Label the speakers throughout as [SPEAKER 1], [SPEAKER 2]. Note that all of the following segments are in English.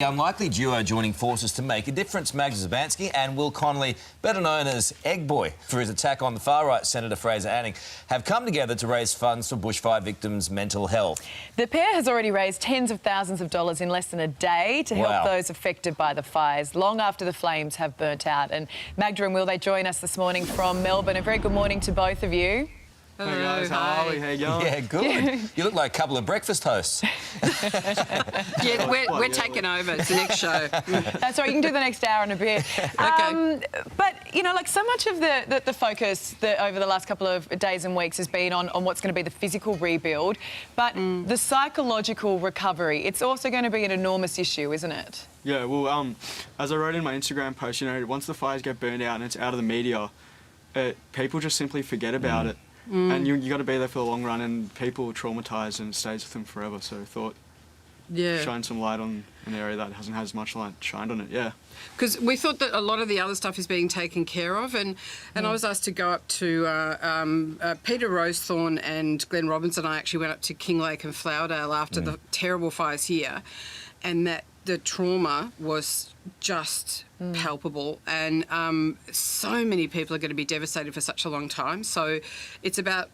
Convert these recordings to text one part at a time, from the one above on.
[SPEAKER 1] The unlikely duo joining forces to make a difference, Magda Szubanski and Will Connolly, better known as Egg Boy for his attack on the far-right Senator Fraser Anning, have come together to raise funds for bushfire victims' mental health.
[SPEAKER 2] The pair has already raised tens of thousands of dollars in less than a day to help those affected by the fires, long after the flames have burnt out. And Magda and Will, they join us this morning from Melbourne. A very good morning to both of you.
[SPEAKER 3] Hello, hey guys, how are we? How you going?
[SPEAKER 1] Yeah, good. You look like a couple of breakfast hosts.
[SPEAKER 4] Yeah, we're taking over. It's the next show.
[SPEAKER 2] That's right, you can do the next hour and a bit.
[SPEAKER 4] Okay.
[SPEAKER 2] But, you know, like so much of the focus over the last couple of days and weeks has been on what's going to be the physical rebuild, but the psychological recovery, it's also going to be an enormous issue, isn't it?
[SPEAKER 3] Yeah, well, as I wrote in my Instagram post, you know, once the fires get burned out and it's out of the media, people just simply forget about it. And you got to be there for the long run, and people traumatised and it stays with them forever. So I thought, shine some light on an area that hasn't had as much light shined on it. Yeah,
[SPEAKER 4] because we thought that a lot of the other stuff is being taken care of, and I was asked to go up to Peter Rosethorn and Glenn Robinson. I actually went up to Kinglake and Flowerdale after the terrible fires here, and that the trauma was just palpable, and so many people are going to be devastated for such a long time. So it's about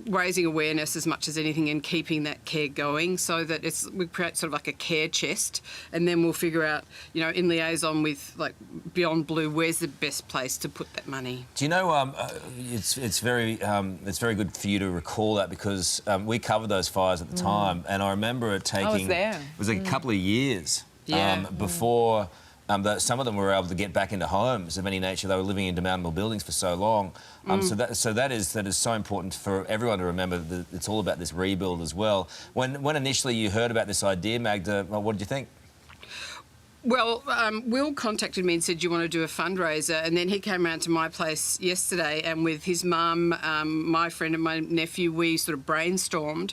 [SPEAKER 4] raising awareness as much as anything and keeping that care going, so that we create sort of like a care chest, and then we'll figure out, you know, in liaison with like Beyond Blue, where's the best place to put that money.
[SPEAKER 1] Do you know, it's very good for you to recall that, because we covered those fires at the time, and I remember it taking...
[SPEAKER 2] I was there.
[SPEAKER 1] It was a couple of years before... some of them were able to get back into homes of any nature. They were living in demountable buildings for so long. So that is so important for everyone to remember that it's all about this rebuild as well. When initially you heard about this idea, Magda, what did you think?
[SPEAKER 4] Well, Will contacted me and said, do you want to do a fundraiser? And then he came around to my place yesterday, and with his mum, my friend and my nephew, we sort of brainstormed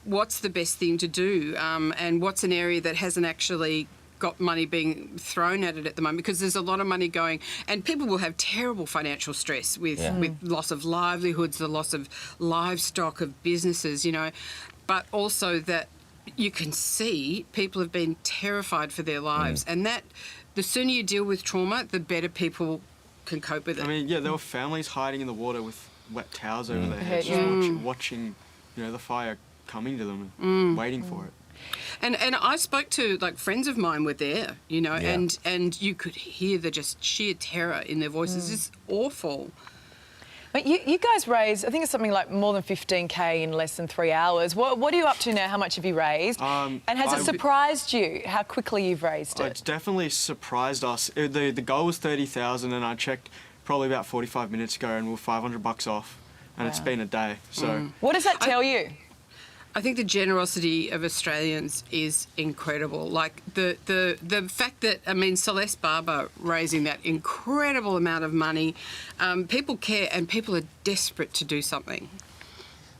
[SPEAKER 4] what's the best thing to do, and what's an area that hasn't actually got money being thrown at it at the moment, because there's a lot of money going, and people will have terrible financial stress with loss of livelihoods, the loss of livestock, of businesses, you know, but also that you can see people have been terrified for their lives, and that the sooner you deal with trauma, the better people can cope with it.
[SPEAKER 3] I mean, yeah, there were families hiding in the water with wet towels over their heads, just watching, you know, the fire coming to them and waiting for it.
[SPEAKER 4] And I spoke to, like, friends of mine were there, you know, and you could hear the just sheer terror in their voices. It's awful.
[SPEAKER 2] But you guys raised, I think it's something like more than 15K in less than 3 hours. What are you up to now? How much have you raised? And has it surprised you how quickly you've raised it?
[SPEAKER 3] It's definitely surprised us. The goal was 30,000, and I checked probably about 45 minutes ago, and we're $500 off, and it's been a day. So
[SPEAKER 2] what does that tell you?
[SPEAKER 4] I think the generosity of Australians is incredible. Like the fact that, I mean, Celeste Barber raising that incredible amount of money, people care, and people are desperate to do something.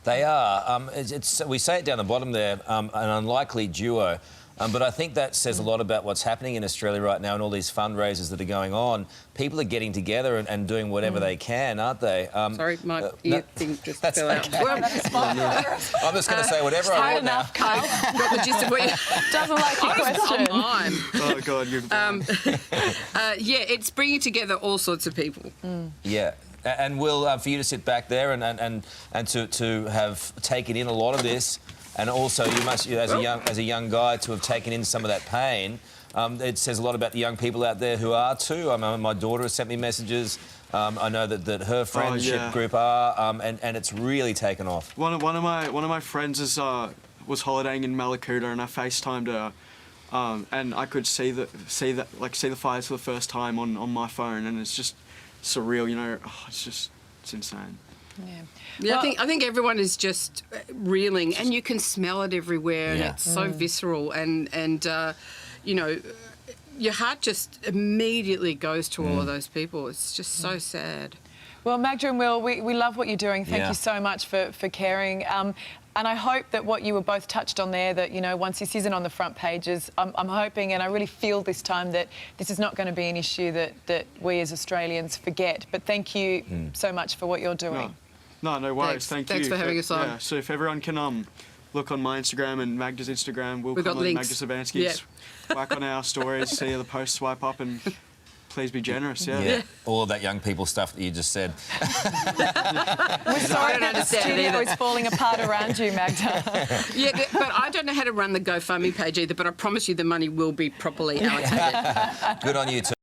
[SPEAKER 1] They are. We say it down the bottom there, an unlikely duo. But I think that says a lot about what's happening in Australia right now, and all these fundraisers that are going on. People are getting together and doing whatever they can, aren't they?
[SPEAKER 4] Sorry, my ear thing just fell out.
[SPEAKER 1] Okay. I'm just going to say whatever I want now.
[SPEAKER 4] Kyle, got the gist of what you...
[SPEAKER 2] Doesn't like your question.
[SPEAKER 3] Oh, God, you're
[SPEAKER 4] yeah, it's bringing together all sorts of people.
[SPEAKER 1] Yeah. And Will, for you to sit back there and to have taken in a lot of this, and also you must, as a young guy, to have taken in some of that pain. It says a lot about the young people out there who are too. I mean, my daughter has sent me messages. I know that her friendship group are, and it's really taken off.
[SPEAKER 3] One of my friends was holidaying in Malakuta, and I FaceTimed her, and I could see the fires for the first time on my phone, and it's just surreal, you know. Oh, it's insane.
[SPEAKER 4] Yeah, well, I think everyone is just reeling, and you can smell it everywhere, and it's so visceral, and you know, your heart just immediately goes to all of those people. It's just so sad.
[SPEAKER 2] Well, Magda and Will, we love what you're doing. Thank you so much for caring. And I hope that what you were both touched on there, that, you know, once this isn't on the front pages, I'm hoping, and I really feel this time, that this is not going to be an issue that we as Australians forget. But thank you so much for what you're doing.
[SPEAKER 3] No, no worries. Thanks
[SPEAKER 4] for having us on.
[SPEAKER 3] Yeah, so if everyone can look on my Instagram and Magda's Instagram.
[SPEAKER 4] We've got
[SPEAKER 3] Magda
[SPEAKER 4] links.
[SPEAKER 3] Szubanski.
[SPEAKER 4] Yeah.
[SPEAKER 3] Just whack on our stories, see the posts, swipe up, and please be generous. Yeah.
[SPEAKER 1] All of that young people stuff that you just said.
[SPEAKER 2] We're sorry that the studio is falling apart around you, Magda.
[SPEAKER 4] Yeah, but I don't know how to run the GoFundMe page either, but I promise you the money will be properly allocated.
[SPEAKER 1] Good on you too.